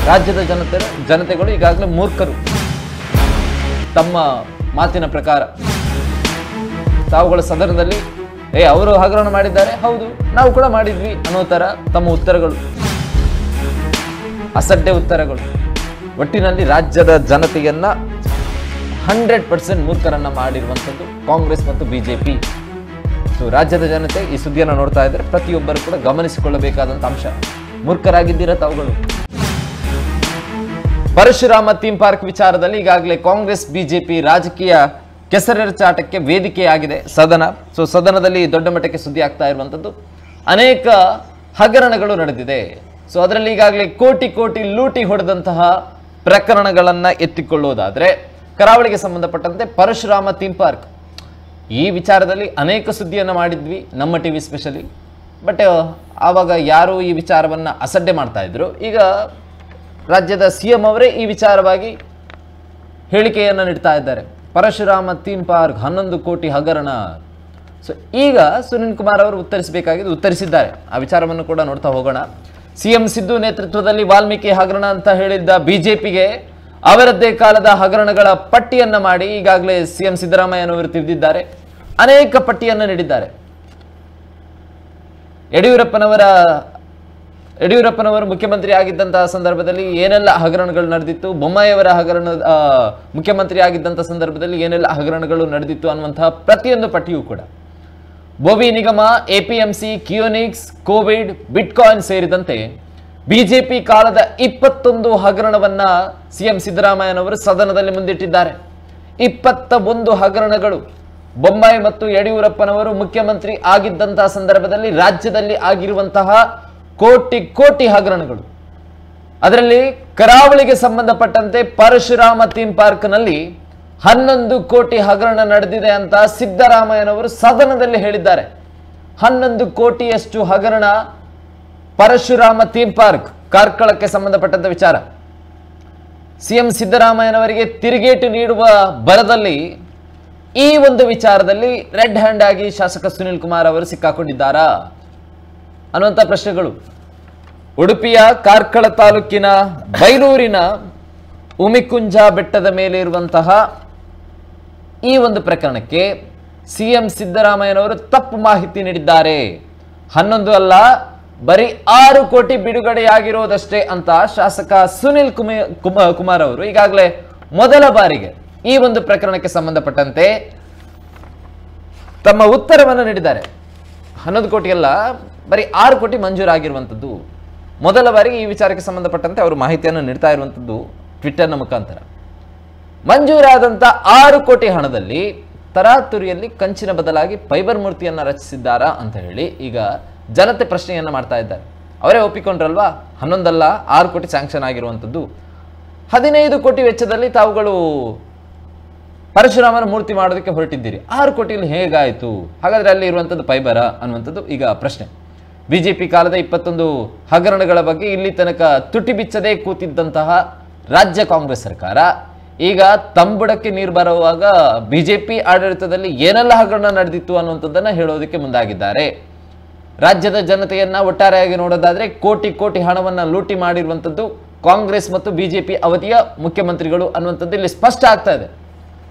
ರಾಜ್ಯದ ಜನತೆಗಳು ಈಗಾಗಲೇ ಮೂರ್ಖರು. ತಮ್ಮ ಮಾತಿನ ಪ್ರಕಾರ ತಾವುಗಳ ಸದನದಲ್ಲಿ ಅವರು ಹಗರಣ ಮಾಡಿದ್ದಾರೆ, ಹೌದು ನಾವು ಕೂಡ ಮಾಡಿದ್ವಿ ಅನ್ನೋ ತರ ತಮ್ಮ ಉತ್ತರಗಳು, ಅಸಡ್ಡೆ ಉತ್ತರಗಳು. ಒಟ್ಟಿನಲ್ಲಿ ರಾಜ್ಯದ ಜನತೆಯನ್ನ 100% ಮೂರ್ಖರನ್ನ ಮಾಡಿರುವಂಥದ್ದು ಕಾಂಗ್ರೆಸ್ ಮತ್ತು ಬಿಜೆಪಿ. ಸೊ ರಾಜ್ಯದ ಜನತೆ ಈ ಸುದ್ದಿಯನ್ನು ನೋಡ್ತಾ ಇದ್ದಾರೆ, ಪ್ರತಿಯೊಬ್ಬರು ಕೂಡ ಗಮನಿಸಿಕೊಳ್ಳಬೇಕಾದಂಥ ಅಂಶ. ಮೂರ್ಖರಾಗಿದ್ದೀರಾ ತಾವುಗಳು. ಪರಶುರಾಮ ಥೀಮ್ ಪಾರ್ಕ್ ವಿಚಾರದಲ್ಲಿ ಈಗಾಗಲೇ ಕಾಂಗ್ರೆಸ್ ಬಿಜೆಪಿ ರಾಜಕೀಯ ಕೆಸರೆರಚಾಟಕ್ಕೆ ವೇದಿಕೆಯಾಗಿದೆ ಸದನ. ಸೊ ಸದನದಲ್ಲಿ ದೊಡ್ಡ ಮಟ್ಟಕ್ಕೆ ಸುದ್ದಿ ಆಗ್ತಾ ಇರುವಂಥದ್ದು ಅನೇಕ ಹಗರಣಗಳು ನಡೆದಿದೆ. ಸೊ ಅದರಲ್ಲಿ ಈಗಾಗಲೇ ಕೋಟಿ ಕೋಟಿ ಲೂಟಿ ಹೊಡೆದಂತಹ ಪ್ರಕರಣಗಳನ್ನ ಎತ್ತಿಕೊಳ್ಳೋದಾದ್ರೆ ಕರಾವಳಿಗೆ ಸಂಬಂಧಪಟ್ಟಂತೆ ಪರಶುರಾಮ ಥೀಮ್ ಪಾರ್ಕ್ ಈ ವಿಚಾರದಲ್ಲಿ ಅನೇಕ ಸುದ್ದಿಯನ್ನು ಮಾಡಿದ್ವಿ ನಮ್ಮ ಟಿವಿ ಸ್ಪೆಷಲಿ. ಬಟ್ ಆವಾಗ ಯಾರು ಈ ವಿಚಾರವನ್ನ ಅಸಡ್ಡೆ ಮಾಡ್ತಾ ಇದ್ರು. ಈಗ ರಾಜ್ಯದ ಸಿಎಂ ಅವರೇ ಈ ವಿಚಾರವಾಗಿ ಹೇಳಿಕೆಯನ್ನು ನೀಡ್ತಾ ಇದ್ದಾರೆ. ಪರಶುರಾಮ ಥೀಮ್ ಪಾರ್ಕ್ 11 ಕೋಟಿ ಹಗರಣ. ಸೊ ಈಗ ಸುನಿಲ್ ಕುಮಾರ್ ಅವರು ಉತ್ತರಿಸಿದ್ದಾರೆ. ಆ ವಿಚಾರವನ್ನು ಕೂಡ ನೋಡ್ತಾ ಹೋಗೋಣ. ಸಿಎಂ ಸಿದ್ದು ನೇತೃತ್ವದಲ್ಲಿ ವಾಲ್ಮೀಕಿ ಹಗರಣ ಅಂತ ಹೇಳಿದ್ದ ಬಿಜೆಪಿಗೆ ಅವರದ್ದೇ ಕಾಲದ ಹಗರಣಗಳ ಪಟ್ಟಿಯನ್ನ ಮಾಡಿ ಈಗಾಗಲೇ ಸಿಎಂ ಸಿದ್ದರಾಮಯ್ಯನವರು ತಿಳಿದಿದ್ದಾರೆ. ಅನೇಕ ಪಟ್ಟಿಯನ್ನು ನೀಡಿದ್ದಾರೆ. ಯಡಿಯೂರಪ್ಪನವರು ಮುಖ್ಯಮಂತ್ರಿ ಆಗಿದ್ದಂತಹ ಸಂದರ್ಭದಲ್ಲಿ ಏನೆಲ್ಲ ಹಗರಣಗಳು ನಡೆದಿತ್ತು, ಬೊಮ್ಮಾಯಿಯವರ ಮುಖ್ಯಮಂತ್ರಿ ಆಗಿದ್ದಂತಹ ಸಂದರ್ಭದಲ್ಲಿ ಏನೆಲ್ಲ ಹಗರಣಗಳು ನಡೆದಿತ್ತು ಅನ್ನುವಂತಹ ಪ್ರತಿಯೊಂದು ಪಟ್ಟಿಯೂ ಕೂಡ ಬೋವಿ ನಿಗಮ, ಎಪಿಎಂಸಿ, ಕಿಯೋನಿಕ್ಸ್, ಕೋವಿಡ್, ಬಿಟ್ಕಾಯಿನ್ ಸೇರಿದಂತೆ ಬಿಜೆಪಿ ಕಾಲದ 21 ಹಗರಣವನ್ನ ಸಿಎಂ ಸಿದ್ದರಾಮಯ್ಯನವರು ಸದನದಲ್ಲಿ ಮುಂದಿಟ್ಟಿದ್ದಾರೆ. 21 ಹಗರಣಗಳು ಬೊಮ್ಮಾಯಿ ಮತ್ತು ಯಡಿಯೂರಪ್ಪನವರು ಮುಖ್ಯಮಂತ್ರಿ ಆಗಿದ್ದಂತಹ ಸಂದರ್ಭದಲ್ಲಿ ರಾಜ್ಯದಲ್ಲಿ ಆಗಿರುವಂತಹ ಕೋಟಿ ಕೋಟಿ ಹಗರಣಗಳು. ಅದರಲ್ಲಿ ಕರಾವಳಿಗೆ ಸಂಬಂಧಪಟ್ಟಂತೆ ಪರಶುರಾಮ ಥೀಮ್ ಪಾರ್ಕ್ನಲ್ಲಿ 11 ಕೋಟಿ ಹಗರಣ ನಡೆದಿದೆ ಅಂತ ಸಿದ್ದರಾಮಯ್ಯನವರು ಸದನದಲ್ಲಿ ಹೇಳಿದ್ದಾರೆ. 11 ಕೋಟಿಯಷ್ಟು ಹಗರಣ ಪರಶುರಾಮ ಥೀಮ್ ಪಾರ್ಕ್ ಕಾರ್ಕಳಕ್ಕೆ ಸಂಬಂಧಪಟ್ಟಂತ ವಿಚಾರ. ಸಿಎಂ ಸಿದ್ದರಾಮಯ್ಯನವರಿಗೆ ತಿರುಗೇಟು ನೀಡುವ ಬರದಲ್ಲಿ ಈ ಒಂದು ವಿಚಾರದಲ್ಲಿ ರೆಡ್ ಹ್ಯಾಂಡ್ ಆಗಿ ಶಾಸಕ ಸುನಿಲ್ ಕುಮಾರ್ ಅವರು ಸಿಕ್ಕಾಕೊಂಡಿದ್ದಾರಾ ಅನ್ನುವಂಥ ಪ್ರಶ್ನೆಗಳು. ಉಡುಪಿಯ ಕಾರ್ಕಳ ತಾಲೂಕಿನ ಬೈಲೂರಿನ ಉಮಿಕುಂಜ ಬೆಟ್ಟದ ಮೇಲೆ ಇರುವಂತಹ ಈ ಒಂದು ಪ್ರಕರಣಕ್ಕೆ ಸಿಎಂ ಸಿದ್ದರಾಮಯ್ಯನವರು ತಪ್ಪು ಮಾಹಿತಿ ನೀಡಿದ್ದಾರೆ. 11 ಅಲ್ಲ, ಬರೀ 6 ಕೋಟಿ ಬಿಡುಗಡೆಯಾಗಿರೋದಷ್ಟೇ ಅಂತ ಶಾಸಕ ಸುನಿಲ್ ಕುಮಾರ್ ಅವರು ಈಗಾಗಲೇ ಮೊದಲ ಬಾರಿಗೆ ಈ ಒಂದು ಪ್ರಕರಣಕ್ಕೆ ಸಂಬಂಧಪಟ್ಟಂತೆ ತಮ್ಮ ಉತ್ತರವನ್ನು ನೀಡಿದ್ದಾರೆ. 11 ಕೋಟಿ ಅಲ್ಲ, ಬರೀ 6 ಕೋಟಿ ಮಂಜೂರಾಗಿರುವಂಥದ್ದು. ಮೊದಲ ಬಾರಿಗೆ ಈ ವಿಚಾರಕ್ಕೆ ಸಂಬಂಧಪಟ್ಟಂತೆ ಅವರು ಮಾಹಿತಿಯನ್ನು ನೀಡ್ತಾ ಇರುವಂಥದ್ದು ಟ್ವಿಟರ್ನ ಮುಖಾಂತರ. ಮಂಜೂರಾದಂಥ 6 ಕೋಟಿ ಹಣದಲ್ಲಿ ತರಾತುರಿಯಲ್ಲಿ ಕಂಚಿನ ಬದಲಾಗಿ ಫೈಬರ್ ಮೂರ್ತಿಯನ್ನು ರಚಿಸಿದ್ದಾರಾ ಅಂತ ಹೇಳಿ ಈಗ ಜನತೆ ಪ್ರಶ್ನೆಯನ್ನ ಮಾಡ್ತಾ ಇದ್ದಾರೆ. ಅವರೇ ಒಪ್ಪಿಕೊಂಡ್ರಲ್ವಾ, 11 ಅಲ್ಲ 6 ಕೋಟಿ ಸ್ಯಾಂಕ್ಷನ್ ಆಗಿರುವಂಥದ್ದು. 15 ಕೋಟಿ ವೆಚ್ಚದಲ್ಲಿ ತಾವುಗಳು ಪರಶುರಾಮನ ಮೂರ್ತಿ ಮಾಡೋದಕ್ಕೆ ಹೊರಟಿದ್ದೀರಿ, 6 ಕೋಟಿಯಲ್ಲಿ ಹೇಗಾಯಿತು? ಹಾಗಾದ್ರೆ ಅಲ್ಲಿ ಇರುವಂಥದ್ದು ಫೈಬರ ಅನ್ನುವಂಥದ್ದು ಈಗ ಪ್ರಶ್ನೆ. ಬಿಜೆಪಿ ಕಾಲದ 21 ಹಗರಣಗಳ ಬಗ್ಗೆ ಇಲ್ಲಿ ತನಕ ತುಟಿ ಬಿಚ್ಚದೆ ಕೂತಿದ್ದಂತಹ ರಾಜ್ಯ ಕಾಂಗ್ರೆಸ್ ಸರ್ಕಾರ ಈಗ ತಂಬುಡಕ್ಕೆ ನೀರು ಬರುವಾಗ ಬಿಜೆಪಿ ಆಡಳಿತದಲ್ಲಿ ಏನೆಲ್ಲ ಹಗರಣ ನಡೆದಿತ್ತು ಅನ್ನುವಂಥದ್ದನ್ನ ಹೇಳೋದಕ್ಕೆ ಮುಂದಾಗಿದ್ದಾರೆ. ರಾಜ್ಯದ ಜನತೆಯನ್ನ ಒಟ್ಟಾರೆಯಾಗಿ ನೋಡೋದಾದ್ರೆ ಕೋಟಿ ಕೋಟಿ ಹಣವನ್ನ ಲೂಟಿ ಮಾಡಿರುವಂಥದ್ದು ಕಾಂಗ್ರೆಸ್ ಮತ್ತು ಬಿಜೆಪಿ ಅವಧಿಯ ಮುಖ್ಯಮಂತ್ರಿಗಳು ಅನ್ನುವಂಥದ್ದು ಇಲ್ಲಿ ಸ್ಪಷ್ಟ ಆಗ್ತಾ ಇದೆ.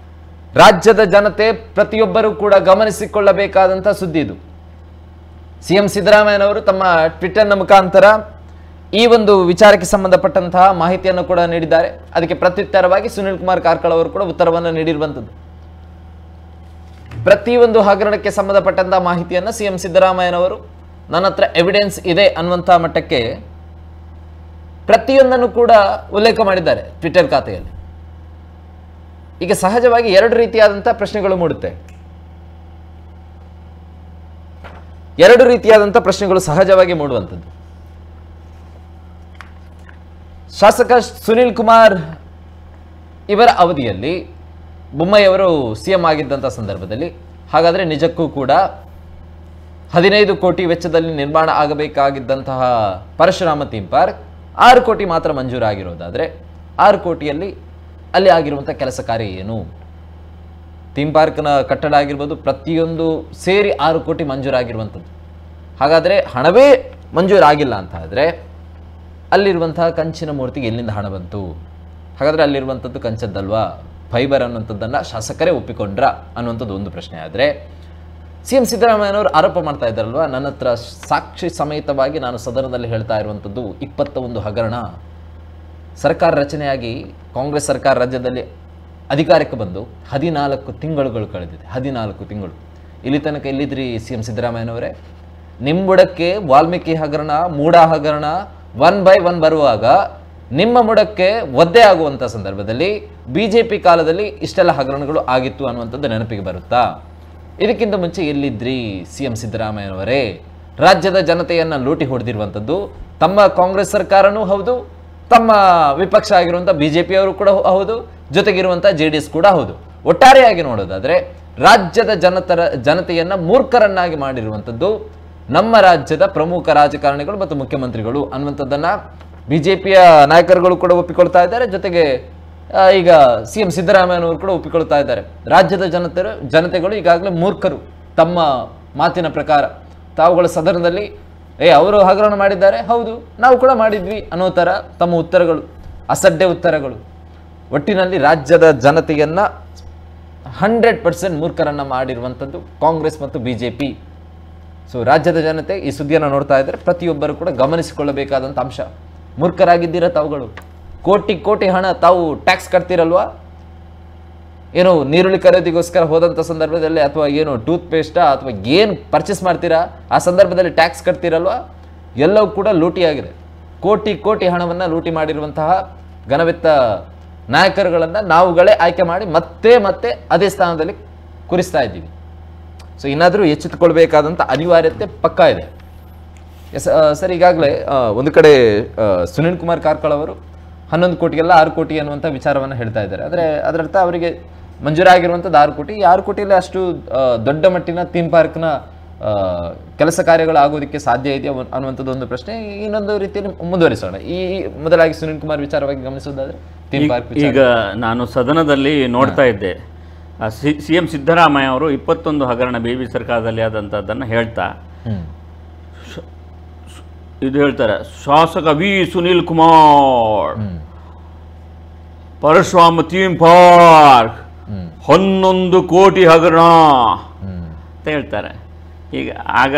ರಾಜ್ಯದ ಜನತೆ ಪ್ರತಿಯೊಬ್ಬರೂ ಕೂಡ ಗಮನಿಸಿಕೊಳ್ಳಬೇಕಾದಂಥ ಸುದ್ದಿ ಇದು. ಸಿಎಂ ಸಿದ್ದರಾಮಯ್ಯನವರು ತಮ್ಮ ಟ್ವಿಟರ್ನ ಮುಖಾಂತರ ಈ ಒಂದು ವಿಚಾರಕ್ಕೆ ಸಂಬಂಧಪಟ್ಟಂತಹ ಮಾಹಿತಿಯನ್ನು ಕೂಡ ನೀಡಿದ್ದಾರೆ. ಅದಕ್ಕೆ ಪ್ರತ್ಯುತ್ತರವಾಗಿ ಸುನಿಲ್ ಕುಮಾರ್ ಕಾರ್ಕಳ ಅವರು ಕೂಡ ಉತ್ತರವನ್ನು ನೀಡಿರುವಂಥದ್ದು. ಪ್ರತಿಯೊಂದು ಹಗರಣಕ್ಕೆ ಸಂಬಂಧಪಟ್ಟಂತಹ ಮಾಹಿತಿಯನ್ನು ಸಿಎಂ ಸಿದ್ದರಾಮಯ್ಯನವರು ನನ್ನ ಹತ್ರ ಎವಿಡೆನ್ಸ್ ಇದೆ ಅನ್ನುವಂಥ ಮಟ್ಟಕ್ಕೆ ಪ್ರತಿಯೊಂದನ್ನು ಕೂಡ ಉಲ್ಲೇಖ ಮಾಡಿದ್ದಾರೆ ಟ್ವಿಟರ್ ಖಾತೆಯಲ್ಲಿ. ಈಗ ಸಹಜವಾಗಿ 2 ರೀತಿಯಾದಂತಹ ಪ್ರಶ್ನೆಗಳು ಮೂಡುತ್ತೆ. 2 ರೀತಿಯಾದಂತಹ ಪ್ರಶ್ನೆಗಳು ಸಹಜವಾಗಿ ಮೂಡುವಂಥದ್ದು. ಶಾಸಕ ಸುನಿಲ್ ಕುಮಾರ್ ಇವರ ಅವಧಿಯಲ್ಲಿ ಬೊಮ್ಮಾಯಿಯವರು ಸಿಎಂ ಆಗಿದ್ದಂಥ ಸಂದರ್ಭದಲ್ಲಿ ಹಾಗಾದರೆ ನಿಜಕ್ಕೂ ಕೂಡ 15 ಕೋಟಿ ವೆಚ್ಚದಲ್ಲಿ ನಿರ್ಮಾಣ ಆಗಬೇಕಾಗಿದ್ದಂತಹ ಪರಶುರಾಮ ಥೀಮ್ ಪಾರ್ಕ್ 6 ಕೋಟಿ ಮಾತ್ರ ಮಂಜೂರಾಗಿರೋದಾದರೆ 6 ಕೋಟಿಯಲ್ಲಿ ಅಲ್ಲಿ ಆಗಿರುವಂಥ ಕೆಲಸ ಕಾರ್ಯ ಏನು? ಥೀಮ್ ಪಾರ್ಕ್ನ ಕಟ್ಟಡ ಆಗಿರ್ಬೋದು ಪ್ರತಿಯೊಂದು ಸೇರಿ 6 ಕೋಟಿ ಮಂಜೂರಾಗಿರುವಂಥದ್ದು. ಹಾಗಾದರೆ ಹಣವೇ ಮಂಜೂರಾಗಿಲ್ಲ ಅಂತ ಆದರೆ ಅಲ್ಲಿರುವಂತಹ ಕಂಚಿನ ಮೂರ್ತಿಗೆ ಎಲ್ಲಿಂದ ಹಣ ಬಂತು? ಹಾಗಾದರೆ ಅಲ್ಲಿರುವಂಥದ್ದು ಕಂಚದ್ದಲ್ವಾ, ಫೈಬರ್ ಅನ್ನುವಂಥದ್ದನ್ನು ಶಾಸಕರೇ ಒಪ್ಪಿಕೊಂಡ್ರ ಅನ್ನುವಂಥದ್ದು ಒಂದು ಪ್ರಶ್ನೆ. ಆದರೆ ಸಿ ಎಂ ಸಿದ್ದರಾಮಯ್ಯನವರು ಆರೋಪ ಮಾಡ್ತಾ ಇದ್ದಾರಲ್ವ, ನನ್ನ ಹತ್ರ ಸಾಕ್ಷಿ ಸಮೇತವಾಗಿ ನಾನು ಸದನದಲ್ಲಿ ಹೇಳ್ತಾ ಇರುವಂಥದ್ದು 21 ಹಗರಣ. ಸರ್ಕಾರ ರಚನೆಯಾಗಿ ಕಾಂಗ್ರೆಸ್ ಸರ್ಕಾರ ರಾಜ್ಯದಲ್ಲಿ ಅಧಿಕಾರಕ್ಕೆ ಬಂದು 14 ತಿಂಗಳುಗಳು ಕಳೆದಿದೆ. 14 ತಿಂಗಳು. ಇಲ್ಲಿ ತನಕ ಎಲ್ಲಿದ್ರಿ ಸಿ ಎಂ ಸಿದ್ದರಾಮಯ್ಯನವರೇ? ನಿಮ್ಮ ಬುಡಕ್ಕೆ ವಾಲ್ಮೀಕಿ ಹಗರಣ, ಮೂಡ ಹಗರಣ 1 by 1 ಬರುವಾಗ ನಿಮ್ಮ ಬುಡಕ್ಕೆ ಒದ್ದೆ ಆಗುವಂಥ ಸಂದರ್ಭದಲ್ಲಿ BJP ಕಾಲದಲ್ಲಿ ಇಷ್ಟೆಲ್ಲ ಹಗರಣಗಳು ಆಗಿತ್ತು ಅನ್ನುವಂಥದ್ದು ನೆನಪಿಗೆ ಬರುತ್ತಾ? ಇದಕ್ಕಿಂತ ಮುಂಚೆ ಎಲ್ಲಿದ್ರಿ ಸಿ ಎಂ ಸಿದ್ದರಾಮಯ್ಯನವರೇ? ರಾಜ್ಯದ ಜನತೆಯನ್ನು ಲೂಟಿ ಹೊಡೆದಿರುವಂಥದ್ದು ತಮ್ಮ ಕಾಂಗ್ರೆಸ್ ಸರ್ಕಾರನೂ ಹೌದು, ತಮ್ಮ ವಿಪಕ್ಷ ಆಗಿರುವಂಥ BJPಯವರು ಕೂಡ ಹೌದು, ಜೊತೆಗಿರುವಂಥ JDS ಕೂಡ ಹೌದು. ಒಟ್ಟಾರೆಯಾಗಿ ನೋಡೋದಾದರೆ ರಾಜ್ಯದ ಜನತೆಯನ್ನು ಮೂರ್ಖರನ್ನಾಗಿ ಮಾಡಿರುವಂಥದ್ದು ನಮ್ಮ ರಾಜ್ಯದ ಪ್ರಮುಖ ರಾಜಕಾರಣಿಗಳು ಮತ್ತು ಮುಖ್ಯಮಂತ್ರಿಗಳು ಅನ್ನುವಂಥದ್ದನ್ನು BJPಯ ನಾಯಕರುಗಳು ಕೂಡ ಒಪ್ಪಿಕೊಳ್ತಾ ಇದ್ದಾರೆ. ಜೊತೆಗೆ ಈಗ ಸಿ ಎಂ ಸಿದ್ದರಾಮಯ್ಯನವರು ಕೂಡ ಒಪ್ಪಿಕೊಳ್ತಾ ಇದ್ದಾರೆ. ರಾಜ್ಯದ ಜನತೆಗಳು ಈಗಾಗಲೇ ಮೂರ್ಖರು ತಮ್ಮ ಮಾತಿನ ಪ್ರಕಾರ. ತಾವುಗಳ ಸದನದಲ್ಲಿ ಅವರು ಹಗರಣ ಮಾಡಿದ್ದಾರೆ, ಹೌದು ನಾವು ಕೂಡ ಮಾಡಿದ್ವಿ ಅನ್ನೋ ಥರ ತಮ್ಮ ಉತ್ತರಗಳು, ಅಸಡ್ಡೆ ಉತ್ತರಗಳು. ಒಟ್ಟಿನಲ್ಲಿ ರಾಜ್ಯದ ಜನತೆಯನ್ನು 100% ಮೂರ್ಖರನ್ನು ಮಾಡಿರುವಂಥದ್ದು ಕಾಂಗ್ರೆಸ್ ಮತ್ತು BJP. ಸೊ ರಾಜ್ಯದ ಜನತೆ ಈ ಸುದ್ದಿಯನ್ನು ನೋಡ್ತಾ ಇದ್ದಾರೆ, ಪ್ರತಿಯೊಬ್ಬರು ಕೂಡ ಗಮನಿಸಿಕೊಳ್ಳಬೇಕಾದಂಥ ಅಂಶ. ಮೂರ್ಖರಾಗಿದ್ದೀರಾ ತಾವುಗಳು. ಕೋಟಿ ಕೋಟಿ ಹಣ ತಾವು ಟ್ಯಾಕ್ಸ್ ಕಟ್ತಿರಲ್ವಾ? ಏನೋ ನೀರುಳ್ಳಿ ಖರೀದಿಗೋಸ್ಕರ ಹೋದಂಥ ಸಂದರ್ಭದಲ್ಲಿ ಅಥವಾ ಏನು ಟೂತ್ ಪೇಸ್ಟಾ ಅಥವಾ ಏನು ಪರ್ಚೇಸ್ ಮಾಡ್ತೀರಾ ಆ ಸಂದರ್ಭದಲ್ಲಿ ಟ್ಯಾಕ್ಸ್ ಕಟ್ತಿರಲ್ವಾ? ಎಲ್ಲವೂ ಕೂಡ ಲೂಟಿಯಾಗಿದೆ. ಕೋಟಿ ಕೋಟಿ ಹಣವನ್ನು ಲೂಟಿ ಮಾಡಿರುವಂತಹ ಘನವೆತ್ತ ನಾಯಕರುಗಳನ್ನು ನಾವುಗಳೇ ಆಯ್ಕೆ ಮಾಡಿ ಮತ್ತೆ ಮತ್ತೆ ಅದೇ ಸ್ಥಾನದಲ್ಲಿ ಕೂರಿಸ್ತಾ ಇದ್ದೀವಿ. ಸೊ ಇನ್ನಾದರೂ ಎಚ್ಚೆತ್ತುಕೊಳ್ಬೇಕಾದಂಥ ಅನಿವಾರ್ಯತೆ ಪಕ್ಕಾ ಇದೆ. ಸರ್, ಈಗಾಗಲೇ ಒಂದು ಕಡೆ ಸುನೀಲ್ ಕುಮಾರ್ ಕಾರ್ಕಳ ಅವರು 11 ಕೋಟಿಗೆಲ್ಲ 6 ಕೋಟಿ ಅನ್ನುವಂಥ ವಿಚಾರವನ್ನು ಹೇಳ್ತಾ ಇದ್ದಾರೆ. ಆದರೆ ಅದರರ್ಥ ಅವರಿಗೆ ಮಂಜೂರಾಗಿರುವಂಥದ್ದು 6 ಕೋಟಿ. ಈ 6 ಕೋಟಿಯಲ್ಲಿ ಅಷ್ಟು ದೊಡ್ಡ ಮಟ್ಟಿನ ಥೀಮ್ ಪಾರ್ಕ್ನ ಕೆಲಸ ಕಾರ್ಯಗಳು ಆಗೋದಕ್ಕೆ ಸಾಧ್ಯ ಇದೆಯಾ ಅನ್ನುವಂಥದ್ದು ಒಂದು ಪ್ರಶ್ನೆ. ಇನ್ನೊಂದು ರೀತಿಯಲ್ಲಿ ಮುಂದುವರಿಸೋಣ. ಈ ಮೊದಲಾಗಿ ಸುನೀಲ್ ಕುಮಾರ್ ವಿಚಾರವಾಗಿ ಗಮನಿಸೋದಾದ್ರೆ ಥೀಮ್ ಪಾರ್ಕ್ ಈಗ ನಾನು ಸದನದಲ್ಲಿ ನೋಡ್ತಾ ಇದ್ದೆ, ಸಿ ಎಂ ಸಿದ್ದರಾಮಯ್ಯ ಅವರು 21 ಹಗರಣ BJP ಸರ್ಕಾರದಲ್ಲಿ ಆದಂಥದ್ದನ್ನು ಹೇಳ್ತಾ ಇದು ಹೇಳ್ತಾರೆ. ಶಾಸಕ V Sunil Kumar Parashurama theme park 11 ಕೋಟಿ ಹಗರಣ ಅಂತ ಹೇಳ್ತಾರೆ. ಈಗ ಆಗ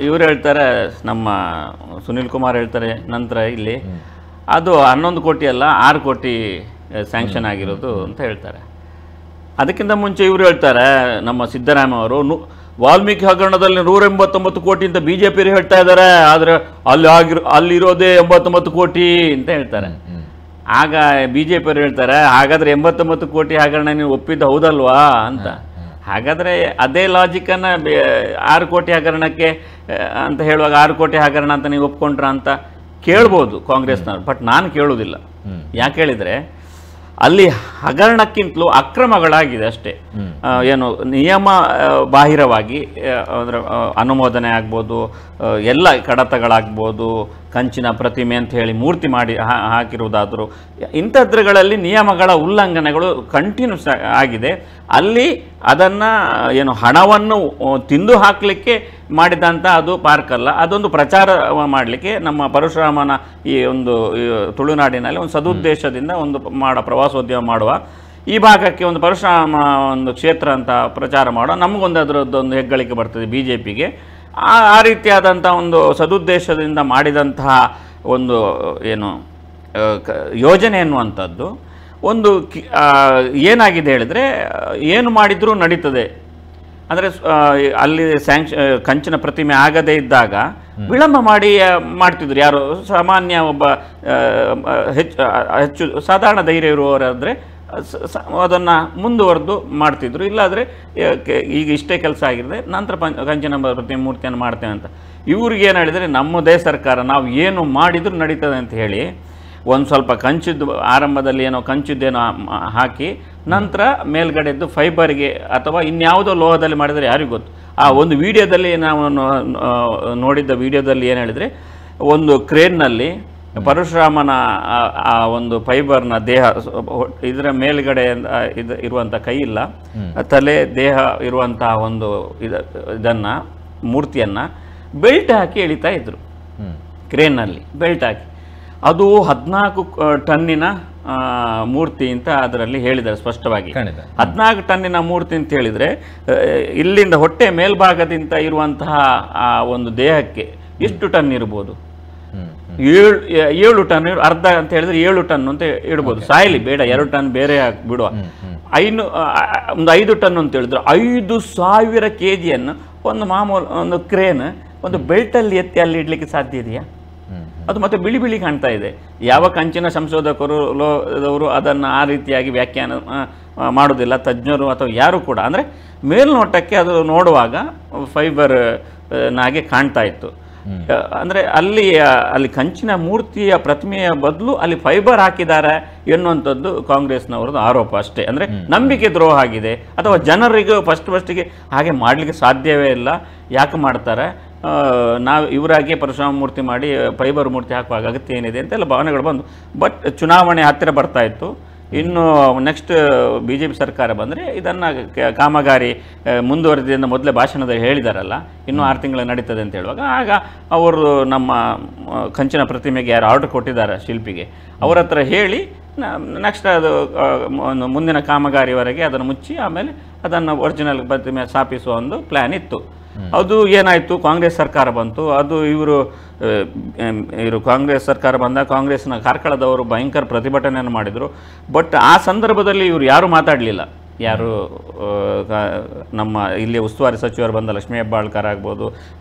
ಇವ್ರು ಹೇಳ್ತಾರೆ, ನಮ್ಮ ಸುನೀಲ್ ಕುಮಾರ್ ಹೇಳ್ತಾರೆ ನಂತರ ಇಲ್ಲಿ ಅದು 11 ಕೋಟಿ ಅಲ್ಲ 6 ಕೋಟಿ ಸ್ಯಾಂಕ್ಷನ್ ಆಗಿರೋದು ಅಂತ ಹೇಳ್ತಾರೆ. ಅದಕ್ಕಿಂತ ಮುಂಚೆ ಇವರು ಹೇಳ್ತಾರೆ, ನಮ್ಮ ಸಿದ್ದರಾಮಯ್ಯ ಅವರು ವಾಲ್ಮೀಕಿ ಹಗರಣದಲ್ಲಿ 189 ಕೋಟಿ ಅಂತ BJP ಹೇಳ್ತಾ ಇದ್ದಾರೆ, ಆದರೆ ಅಲ್ಲಿರೋದೇ 89 ಕೋಟಿ ಅಂತ ಹೇಳ್ತಾರೆ. ಆಗ BJP ಹೇಳ್ತಾರೆ, ಹಾಗಾದ್ರೆ 89 ಕೋಟಿ ಹಗರಣ ನೀವು ಒಪ್ಪಿದ್ದು ಹೌದಲ್ವಾ ಅಂತ. ಹಾಗಾದರೆ ಅದೇ ಲಾಜಿಕನ್ನು 6 ಕೋಟಿ ಹಗರಣಕ್ಕೆ ಅಂತ ಹೇಳುವಾಗ 6 ಕೋಟಿ ಹಗರಣ ಅಂತ ನೀವು ಒಪ್ಕೊಂಡ್ರ ಅಂತ ಕೇಳ್ಬೋದು ಕಾಂಗ್ರೆಸ್ನವ್ರು. ಬಟ್ ನಾನು ಕೇಳೋದಿಲ್ಲ. ಯಾಕೆ ಹೇಳಿದರೆ ಅಲ್ಲಿ ಹಗರಣಕ್ಕಿಂತಲೂ ಅಕ್ರಮಗಳಾಗಿದೆ ಅಷ್ಟೇ. ಏನು ನಿಯಮ ಬಾಹಿರವಾಗಿ ಅಂದರೆ ಅನುಮೋದನೆ ಆಗ್ಬೋದು, ಎಲ್ಲ ಕಡತಗಳಾಗ್ಬೋದು, ಕಂಚಿನ ಪ್ರತಿಮೆ ಅಂತ ಹೇಳಿ ಮೂರ್ತಿ ಮಾಡಿ ಹಾಕಿರುವುದಾದರೂ ಇಂಥದ್ರುಗಳಲ್ಲಿ ನಿಯಮಗಳ ಉಲ್ಲಂಘನೆಗಳು ಕಂಟಿನ್ಯೂಸ್ ಆಗಿದೆ. ಅಲ್ಲಿ ಅದನ್ನು ಏನು ಹಣವನ್ನು ತಿಂದು ಹಾಕಲಿಕ್ಕೆ ಮಾಡಿದಂಥ ಅದು ಪಾರ್ಕ್ ಅಲ್ಲ, ಅದೊಂದು ಪ್ರಚಾರ ಮಾಡಲಿಕ್ಕೆ ನಮ್ಮ ಪರಶುರಾಮನ ಈ ಒಂದು ತುಳುನಾಡಿನಲ್ಲಿ ಒಂದು ಸದುದ್ದೇಶದಿಂದ ಒಂದು ಪ್ರವಾಸೋದ್ಯಮ ಮಾಡುವ, ಈ ಭಾಗಕ್ಕೆ ಒಂದು ಪರಶುರಾಮ ಒಂದು ಕ್ಷೇತ್ರ ಅಂತ ಪ್ರಚಾರ ಮಾಡುವ, ನಮಗೊಂದು ಅದರದ್ದೊಂದು ಹೆಗ್ಗಳಿಕೆ ಬರ್ತದೆ BJPಗೆ. ಆ ರೀತಿಯಾದಂಥ ಒಂದು ಸದುದ್ದೇಶದಿಂದ ಮಾಡಿದಂತಹ ಒಂದು ಏನು ಯೋಜನೆ ಎನ್ನುವಂಥದ್ದು ಒಂದು ಏನಾಗಿದೆ ಹೇಳಿದರೆ, ಏನು ಮಾಡಿದರೂ ನಡೀತದೆ. ಅಂದರೆ ಅಲ್ಲಿ ಕಂಚಿನ ಪ್ರತಿಮೆ ಆಗದೇ ಇದ್ದಾಗ ವಿಳಂಬ ಮಾಡ್ತಿದ್ರು ಯಾರು ಸಾಮಾನ್ಯ ಒಬ್ಬ ಹೆಚ್ಚು ಸಾಧಾರಣ ಧೈರ್ಯ ಇರುವವರಾದರೆ ಅದನ್ನು ಮುಂದುವರೆದು ಮಾಡ್ತಿದ್ರು. ಇಲ್ಲಾದರೆ ಈಗ ಇಷ್ಟೇ ಕೆಲಸ ಆಗಿರುತ್ತೆ, ನಂತರ ಕಂಚಿನ ಪ್ರತಿಮೆ ಮೂರ್ತಿಯನ್ನು ಮಾಡ್ತೇವೆ ಅಂತ. ಇವ್ರಿಗೆ ಏನು ಹೇಳಿದರೆ, ನಮ್ಮದೇ ಸರ್ಕಾರ ನಾವು ಏನು ಮಾಡಿದರೂ ನಡೀತದೆ ಅಂತ ಹೇಳಿ ಒಂದು ಸ್ವಲ್ಪ ಕಂಚಿದ್ದು ಆರಂಭದಲ್ಲಿ ಏನೋ ಕಂಚಿದ್ದೇನೋ ಹಾಕಿ ನಂತರ ಮೇಲ್ಗಡೆದ್ದು ಫೈಬರ್ಗೆ ಅಥವಾ ಇನ್ಯಾವುದೋ ಲೋಹದಲ್ಲಿ ಮಾಡಿದರೆ ಯಾರಿಗೂ ಗೊತ್ತು. ಆ ಒಂದು ವಿಡಿಯೋದಲ್ಲಿ ನಾವು ನೋಡಿದ್ದ ವಿಡಿಯೋದಲ್ಲಿ ಏನು ಹೇಳಿದರೆ, ಒಂದು ಕ್ರೇನ್ನಲ್ಲಿ ಪರಶುರಾಮನ ಆ ಒಂದು ಫೈಬರ್ನ ದೇಹ, ಇದರ ಮೇಲ್ಗಡೆ ಇರುವಂಥ ಕೈ ಇಲ್ಲ, ತಲೆ ದೇಹ ಇರುವಂತಹ ಒಂದು ಇದನ್ನು ಮೂರ್ತಿಯನ್ನು ಬೆಲ್ಟ್ ಹಾಕಿ ಎಳಿತಾ ಇದ್ರು ಕ್ರೇನ್ನಲ್ಲಿ ಬೆಲ್ಟ್ ಹಾಕಿ. ಅದು 14 ಟನ್ನಿನ ಮೂರ್ತಿ ಅಂತ ಅದರಲ್ಲಿ ಹೇಳಿದ್ದಾರೆ ಸ್ಪಷ್ಟವಾಗಿ. 14 ಟನ್ನಿನ ಮೂರ್ತಿ ಅಂತ ಹೇಳಿದರೆ ಇಲ್ಲಿಂದ ಹೊಟ್ಟೆ ಮೇಲ್ಭಾಗದಿಂದ ಇರುವಂತಹ ಆ ಒಂದು ದೇಹಕ್ಕೆ ಎಷ್ಟು ಟನ್ ಇರ್ಬೋದು? 7 ಟನ್, ಅರ್ಧ ಅಂತ ಹೇಳಿದ್ರೆ 7 ಟನ್ ಅಂತ ಇಡ್ಬೋದು. ಸಾಯಲಿ ಬೇಡ, 2 ಟನ್ ಬೇರೆ ಬಿಡುವ. ಒಂದು 5 ಟನ್ ಅಂತ ಹೇಳಿದ್ರೆ 5,000 kg ಒಂದು ಮಾಮೂಲು ಒಂದು ಕ್ರೇನ್ ಒಂದು ಬೆಲ್ಟಲ್ಲಿ ಎತ್ತಿ ಅಲ್ಲಿ ಇಡ್ಲಿಕ್ಕೆ ಸಾಧ್ಯ ಇದೆಯಾ? ಅದು ಮತ್ತೆ ಬಿಳಿ ಬಿಳಿ ಕಾಣ್ತಾ ಇದೆ. ಯಾವ ಕಂಚಿನ ಸಂಶೋಧಕರು ಅದನ್ನು ಆ ರೀತಿಯಾಗಿ ವ್ಯಾಖ್ಯಾನ ಮಾಡೋದಿಲ್ಲ, ತಜ್ಞರು ಅಥವಾ ಯಾರು ಕೂಡ. ಅಂದರೆ ಮೇಲ್ನೋಟಕ್ಕೆ ಅದು ನೋಡುವಾಗ ಫೈಬರ್ ನಾಗೆ ಕಾಣ್ತಾ ಇತ್ತು. ಅಂದರೆ ಅಲ್ಲಿ ಕಂಚಿನ ಮೂರ್ತಿಯ ಪ್ರತಿಮೆಯ ಬದಲು ಅಲ್ಲಿ ಫೈಬರ್ ಹಾಕಿದ್ದಾರೆ ಎನ್ನುವಂಥದ್ದು ಕಾಂಗ್ರೆಸ್ನವರದ್ದು ಆರೋಪ ಅಷ್ಟೇ. ಅಂದರೆ ನಂಬಿಕೆ ದ್ರೋಹ ಆಗಿದೆ, ಅಥವಾ ಜನರಿಗೂ ಫಸ್ಟಿಗೆ ಹಾಗೆ ಮಾಡಲಿಕ್ಕೆ ಸಾಧ್ಯವೇ ಇಲ್ಲ. ಯಾಕೆ ಮಾಡ್ತಾರೆ? ನಾವು ಇವರಾಗೆ ಪರಶುರಾಮ ಮೂರ್ತಿ ಮಾಡಿ ಫೈಬರ್ ಮೂರ್ತಿ ಹಾಕುವಾಗ ಅಗತ್ಯ ಏನಿದೆ ಅಂತೆಲ್ಲ ಭಾವನೆಗಳು ಬಂದು. ಬಟ್ ಚುನಾವಣೆ ಹತ್ತಿರ ಬರ್ತಾ ಇತ್ತು. ಇನ್ನು ನೆಕ್ಸ್ಟ್ BJP ಸರ್ಕಾರ ಬಂದರೆ ಇದನ್ನು ಕಾಮಗಾರಿ ಮುಂದುವರೆದಿಂದ ಮೊದಲೇ ಭಾಷಣದಲ್ಲಿ ಹೇಳಿದಾರಲ್ಲ, ಇನ್ನೂ 6 ತಿಂಗಳು ನಡೀತದೆ ಅಂತ ಹೇಳುವಾಗ, ಆಗ ಅವರು ನಮ್ಮ ಕಂಚಿನ ಪ್ರತಿಮೆಗೆ ಯಾರು ಆರ್ಡರ್ ಕೊಟ್ಟಿದ್ದಾರೆ ಶಿಲ್ಪಿಗೆ, ಅವರ ಹತ್ರ ಹೇಳಿ ನೆಕ್ಸ್ಟ್ ಅದು ಮುಂದಿನ ಕಾಮಗಾರಿವರೆಗೆ ಅದನ್ನು ಮುಚ್ಚಿ ಆಮೇಲೆ ಅದನ್ನು ಒರಿಜಿನಲ್ ಪ್ರತಿಮೆ ಸ್ಥಾಪಿಸುವ ಒಂದು ಪ್ಲ್ಯಾನ್ ಇತ್ತು. ಅದು ಏನಾಯಿತು? ಕಾಂಗ್ರೆಸ್ ಸರ್ಕಾರ ಬಂತು. ಅದು ಇವರು ಕಾಂಗ್ರೆಸ್ ಸರ್ಕಾರ ಬಂದಾಗ ಕಾಂಗ್ರೆಸ್ನ ಕಾರ್ಕಳದವರು ಭಯಂಕರ ಪ್ರತಿಭಟನೆಯನ್ನು ಮಾಡಿದರು. ಬಟ್ ಆ ಸಂದರ್ಭದಲ್ಲಿ ಇವರು ಯಾರೂ ಮಾತಾಡಲಿಲ್ಲ. ಯಾರು ನಮ್ಮ ಇಲ್ಲಿ ಉಸ್ತುವಾರಿ ಸಚಿವರು ಬಂದ ಲಕ್ಷ್ಮೀ ಹೆಬ್ಬಾಳ್ಕರ್ ಆಗ್ಬೋದು,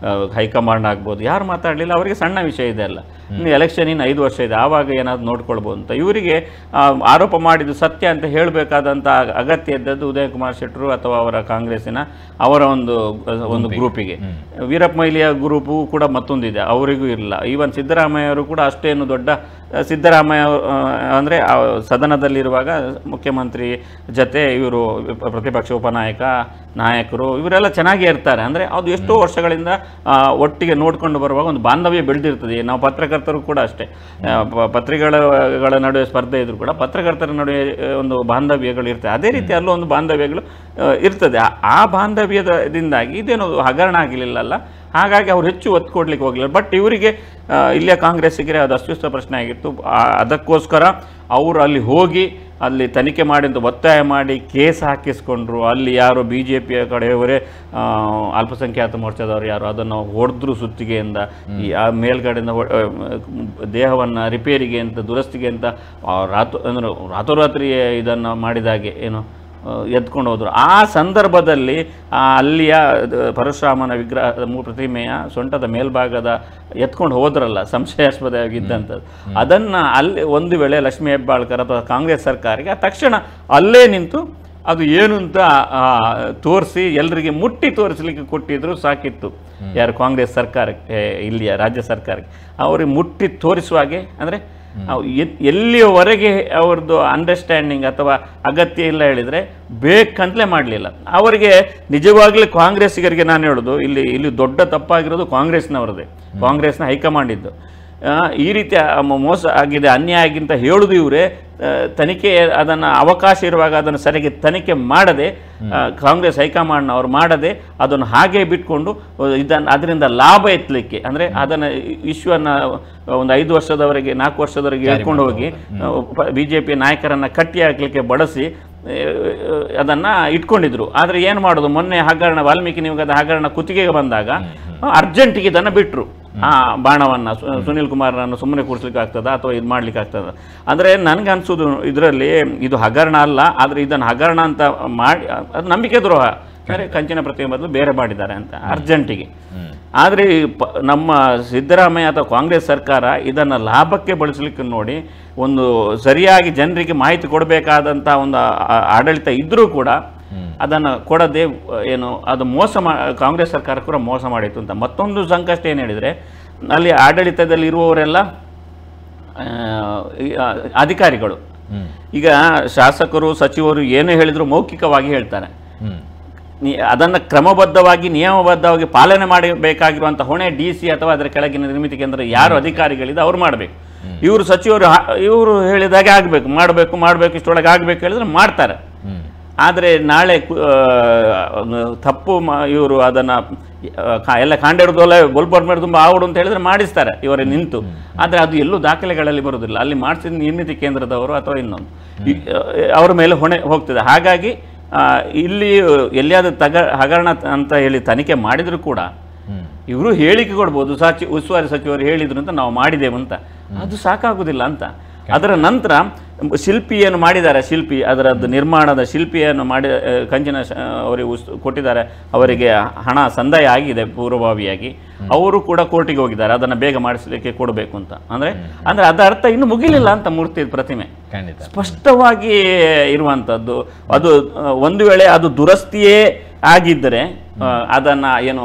ಹೈಕಮಾಂಡ್ ಆಗ್ಬೋದು, ಯಾರು ಮಾತಾಡಲಿಲ್ಲ. ಅವರಿಗೆ ಸಣ್ಣ ವಿಷಯ ಇದೆ ಅಲ್ಲ, ಇನ್ನು ಎಲೆಕ್ಷನ್ ಇನ್ನು 5 ವರ್ಷ ಇದೆ, ಆವಾಗ ಏನಾದ್ರು ನೋಡ್ಕೊಳ್ಬೋದು ಅಂತ. ಇವರಿಗೆ ಆರೋಪ ಮಾಡಿದ್ದು ಸತ್ಯ ಅಂತ ಹೇಳಬೇಕಾದಂಥ ಅಗತ್ಯ ಇದ್ದದ್ದು ಉದಯ ಕುಮಾರ್ ಶೆಟ್ಟರು ಅಥವಾ ಅವರ ಕಾಂಗ್ರೆಸ್ಸಿನ ಅವರ ಒಂದು ಗ್ರೂಪಿಗೆ. ವೀರಪ್ಪ ಮೊಯ್ಲಿಯ ಗ್ರೂಪು ಕೂಡ ಮತ್ತೊಂದಿದೆ, ಅವರಿಗೂ ಇಲ್ಲ. ಈವನ್ ಸಿದ್ದರಾಮಯ್ಯವರು ಕೂಡ ಅಷ್ಟೇನು ದೊಡ್ಡ ಸಿದ್ದರಾಮಯ್ಯ ಅಂದರೆ ಸದನದಲ್ಲಿರುವಾಗ ಮುಖ್ಯಮಂತ್ರಿ ಜೊತೆ ಇವರು ಪ್ರತಿಪಕ್ಷ ನಾಯಕರು ಇವರೆಲ್ಲ ಚೆನ್ನಾಗೇ ಇರ್ತಾರೆ. ಅಂದರೆ ಅದು ಎಷ್ಟೋ ವರ್ಷಗಳಿಂದ ಒಟ್ಟಿಗೆ ನೋಡ್ಕೊಂಡು ಬರುವಾಗ ಒಂದು ಬಾಂಧವ್ಯ ಬೆಳೆದಿರ್ತದೆ. ನಾವು ಪತ್ರಕರ್ತರು ಕೂಡ ಅಷ್ಟೇ, ಪತ್ರಿಕೆಗಳ ನಡುವೆ ಸ್ಪರ್ಧೆ ಇದ್ರೂ ಕೂಡ ಪತ್ರಕರ್ತರ ನಡುವೆ ಒಂದು ಬಾಂಧವ್ಯಗಳು ಇರ್ತದೆ. ಅದೇ ರೀತಿ ಅಲ್ಲೂ ಒಂದು ಬಾಂಧವ್ಯಗಳು ಇರ್ತದೆ. ಆ ಬಾಂಧವ್ಯದಿಂದಾಗಿ ಇದೇನು ಹಗರಣ ಆಗಲಿಲ್ಲಲ್ಲ, ಹಾಗಾಗಿ ಅವ್ರು ಹೆಚ್ಚು ಒತ್ತು ಕೊಡ್ಲಿಕ್ಕೆ ಹೋಗಲಿಲ್ಲ. ಬಟ್ ಇವರಿಗೆ ಇಲ್ಲಿಯ ಕಾಂಗ್ರೆಸ್ಸಿಗೆ ಅದು ಅಸ್ತಿತ್ವ ಪ್ರಶ್ನೆ ಆಗಿತ್ತು. ಅದಕ್ಕೋಸ್ಕರ ಅವರು ಅಲ್ಲಿ ಹೋಗಿ ಅಲ್ಲಿ ತನಿಖೆ ಮಾಡಿ ಅಂತ ಒತ್ತಾಯ ಮಾಡಿ ಕೇಸ್ ಹಾಕಿಸ್ಕೊಂಡ್ರು. ಅಲ್ಲಿ ಯಾರು BJPಯ ಕಡೆಯವರೇ ಅಲ್ಪಸಂಖ್ಯಾತ ಮೋರ್ಚಾದವರು ಯಾರು ಅದನ್ನು ಹೊಡೆದ್ರು ಸುತ್ತಿಗೆಯಿಂದ, ಆ ಮೇಲ್ಗಡೆಯಿಂದ ದೇಹವನ್ನು ರಿಪೇರಿಗೆ ಅಂತ ದುರಸ್ತಿಗೆ ಅಂತ ರಾತ್ರೋರಾತ್ರಿ ಇದನ್ನು ಮಾಡಿದಾಗೆ ಏನು ಎದ್ಕೊಂಡು ಹೋದರು. ಆ ಸಂದರ್ಭದಲ್ಲಿ ಅಲ್ಲಿಯ ಪರಶುರಾಮನ ವಿಗ್ರಹ ಪ್ರತಿಮೆಯ ಸೊಂಟದ ಮೇಲ್ಭಾಗದ ಎತ್ಕೊಂಡು ಹೋದ್ರಲ್ಲ ಸಂಶಯಾಸ್ಪದವಾಗಿದ್ದಂಥದ್ದು, ಅದನ್ನು ಅಲ್ಲಿ ಒಂದು ವೇಳೆ ಲಕ್ಷ್ಮೀ ಹೆಬ್ಬಾಳ್ಕರ್ ಅಥವಾ ಕಾಂಗ್ರೆಸ್ ಸರ್ಕಾರಕ್ಕೆ ತಕ್ಷಣ ಅಲ್ಲೇ ನಿಂತು ಅದು ಏನು ಅಂತ ತೋರಿಸಿ ಎಲ್ಲರಿಗೆ ಮುಟ್ಟಿ ತೋರಿಸಲಿಕ್ಕೆ ಕೊಟ್ಟಿದ್ರು ಸಾಕಿತ್ತು. ಯಾರು ಕಾಂಗ್ರೆಸ್ ಸರ್ಕಾರಕ್ಕೆ, ಇಲ್ಲಿಯ ರಾಜ್ಯ ಸರ್ಕಾರಕ್ಕೆ ಅವರಿಗೆ ಮುಟ್ಟಿ ತೋರಿಸುವಾಗೆ. ಅಂದರೆ ಎಲ್ಲಿಯವರೆಗೆ ಅವ್ರದ್ದು ಅಂಡರ್ಸ್ಟ್ಯಾಂಡಿಂಗ್ ಅಥವಾ ಅಗತ್ಯ ಇಲ್ಲ ಹೇಳಿದರೆ ಬೇಕಂತಲೇ ಮಾಡಲಿಲ್ಲ. ಅವರಿಗೆ ನಿಜವಾಗ್ಲೂ ಕಾಂಗ್ರೆಸ್ಸಿಗರಿಗೆ ನಾನು ಹೇಳೋದು, ಇಲ್ಲಿ ದೊಡ್ಡ ತಪ್ಪಾಗಿರೋದು ಕಾಂಗ್ರೆಸ್ನವ್ರದ್ದೇ, ಕಾಂಗ್ರೆಸ್ನ ಹೈಕಮಾಂಡಿದ್ದು. ಈ ರೀತಿ ಮೋಸ ಆಗಿದೆ, ಅನ್ಯಾಯ ಆಗಿಂತ ಹೇಳುವುದು ಇವರೇ. ತನಿಖೆ ಅದನ್ನು ಅವಕಾಶ ಇರುವಾಗ ಅದನ್ನು ಸರಿಯಾಗಿ ತನಿಖೆ ಮಾಡದೆ, ಕಾಂಗ್ರೆಸ್ ಹೈಕಮಾಂಡ್ನವರು ಮಾಡದೆ ಅದನ್ನು ಹಾಗೆ ಬಿಟ್ಕೊಂಡು ಅದರಿಂದ ಲಾಭ ಎತ್ತಲಿಕ್ಕೆ, ಅಂದರೆ ಅದನ್ನು ಇಶ್ಯೂವನ್ನು ಒಂದು 5 ವರ್ಷದವರೆಗೆ 4 ವರ್ಷದವರೆಗೆ ಹೇಳ್ಕೊಂಡು ಹೋಗಿ BJP ನಾಯಕರನ್ನು ಕಟ್ಟಿ ಹಾಕಲಿಕ್ಕೆ ಬಳಸಿ ಅದನ್ನು ಇಟ್ಕೊಂಡಿದ್ರು. ಆದರೆ ಏನು ಮಾಡೋದು, ಮೊನ್ನೆ ಹಗರಣ ವಾಲ್ಮೀಕಿ ನಿಯೋಗದ ಹಗರಣ ಕುತ್ತಿಗೆಗೆ ಬಂದಾಗ ಅರ್ಜೆಂಟಿಗೆ ಇದನ್ನು ಬಿಟ್ಟರು. ಆ ಬಾಣವನ್ನು ಸುನೀಲ್ ಕುಮಾರ್ನನ್ನು ಸುಮ್ಮನೆ ಕೂರಿಸ್ಲಿಕ್ಕೆ ಆಗ್ತದ ಅಥವಾ ಇದು ಮಾಡ್ಲಿಕ್ಕೆ ಆಗ್ತದ? ಅಂದರೆ ನನಗೆ ಅನಿಸೋದು ಇದರಲ್ಲಿ ಇದು ಹಗರಣ ಅಲ್ಲ, ಆದರೆ ಇದನ್ನು ಹಗರಣ ಅಂತ ಮಾಡಿ ಅದು ನಂಬಿಕೆ ದ್ರೋಹ. ಅಂದರೆ ಕಂಚಿನ ಪ್ರತಿಮೆ ಬದಲು ಬೇರೆ ಮಾಡಿದ್ದಾರೆ ಅಂತ ಅರ್ಜೆಂಟಿಗೆ. ಆದರೆ ನಮ್ಮ ಸಿದ್ದರಾಮಯ್ಯ ಅಥವಾ ಕಾಂಗ್ರೆಸ್ ಸರ್ಕಾರ ಇದನ್ನು ಲಾಭಕ್ಕೆ ಬಳಸಲಿಕ್ಕೆ ನೋಡಿ, ಒಂದು ಸರಿಯಾಗಿ ಜನರಿಗೆ ಮಾಹಿತಿ ಕೊಡಬೇಕಾದಂಥ ಒಂದು ಆಡಳಿತ ಇದ್ದರೂ ಕೂಡ ಅದನ್ನು ಕೊಡದೆ ಏನು ಅದು ಕಾಂಗ್ರೆಸ್ ಸರ್ಕಾರ ಕೂಡ ಮೋಸ ಮಾಡಿತ್ತು ಅಂತ. ಮತ್ತೊಂದು ಸಂಕಷ್ಟ ಏನು ಹೇಳಿದರೆ, ಅಲ್ಲಿ ಆಡಳಿತದಲ್ಲಿ ಇರುವವರೆಲ್ಲ ಅಧಿಕಾರಿಗಳು. ಈಗ ಶಾಸಕರು ಸಚಿವರು ಏನೇ ಹೇಳಿದ್ರು ಮೌಖಿಕವಾಗಿ ಹೇಳ್ತಾರೆ. ಅದನ್ನು ಕ್ರಮಬದ್ಧವಾಗಿ ನಿಯಮಬದ್ಧವಾಗಿ ಪಾಲನೆ ಮಾಡಬೇಕಾಗಿರುವಂಥ ಹೊಣೆ DC ಅಥವಾ ಅದರ ಕೆಳಗಿನ ನಿರ್ಮಿತಿ ಕೇಂದ್ರ ಯಾರು ಅಧಿಕಾರಿಗಳಿದೆ ಅವ್ರು ಮಾಡಬೇಕು. ಇವರು ಸಚಿವರು ಇವರು ಹೇಳಿದಾಗೆ ಆಗಬೇಕು, ಮಾಡಬೇಕು ಇಷ್ಟೊಳಗೆ ಆಗಬೇಕು ಹೇಳಿದ್ರೆ ಮಾಡ್ತಾರೆ. ಆದರೆ ನಾಳೆ ತಪ್ಪು ಇವರು ಅದನ್ನು ಎಲ್ಲ ಕಾಂಡಿಡ್ದೋಲೆ ಗೋಲ್ಪರ್ಮೇಡ್ ತುಂಬ ಆವಡು ಅಂತ ಹೇಳಿದ್ರೆ ಮಾಡಿಸ್ತಾರೆ ಇವರೇ ನಿಂತು. ಆದರೆ ಅದು ಎಲ್ಲೂ ದಾಖಲೆಗಳಲ್ಲಿ ಬರೋದಿಲ್ಲ. ಅಲ್ಲಿ ಮಾಡಿಸಿದ ನಿರ್ಮಿತಿ ಕೇಂದ್ರದವರು ಅಥವಾ ಇನ್ನೊಂದು ಅವರ ಮೇಲೆ ಹೊಣೆ ಹೋಗ್ತದೆ. ಹಾಗಾಗಿ ಇಲ್ಲಿ ಎಲ್ಲಿಯಾದ್ರೂ ಹಗರಣ ಅಂತ ಹೇಳಿ ತನಿಖೆ ಮಾಡಿದರೂ ಕೂಡ ಇವರು ಹೇಳಿಕೆ ಕೊಡ್ಬೋದು, ಉಸ್ತುವಾರಿ ಸಚಿವರು ಹೇಳಿದ್ರು ಅಂತ ನಾವು ಮಾಡಿದೆವು ಅಂತ. ಅದು ಸಾಕಾಗುವುದಿಲ್ಲ ಅಂತ. ಅದರ ನಂತರ ಶಿಲ್ಪಿಯನ್ನು ಮಾಡಿದ್ದಾರೆ, ಶಿಲ್ಪಿ ಅದರದ್ದು ನಿರ್ಮಾಣದ ಶಿಲ್ಪಿಯನ್ನು ಮಾಡಿ ಕಂಚಿನ ಅವರಿಗೆ ಕೊಟ್ಟಿದ್ದಾರೆ. ಅವರಿಗೆ ಹಣ ಸಂದಾಯ ಆಗಿದೆ ಪೂರ್ವಭಾವಿಯಾಗಿ. ಅವರು ಕೂಡ ಕೋರ್ಟಿಗೆ ಹೋಗಿದ್ದಾರೆ ಅದನ್ನು ಬೇಗ ಮಾಡಿಸಲಿಕ್ಕೆ ಕೊಡಬೇಕು ಅಂತ. ಅಂದರೆ ಅದರ ಅರ್ಥ ಇನ್ನೂ ಮುಗಿಲಿಲ್ಲ ಅಂತ ಮೂರ್ತಿ ಪ್ರತಿಮೆ ಸ್ಪಷ್ಟವಾಗಿ ಇರುವಂಥದ್ದು. ಅದು ಒಂದು ವೇಳೆ ಅದು ದುರಸ್ತಿಯೇ ಆಗಿದ್ದರೆ ಅದನ್ನು ಏನು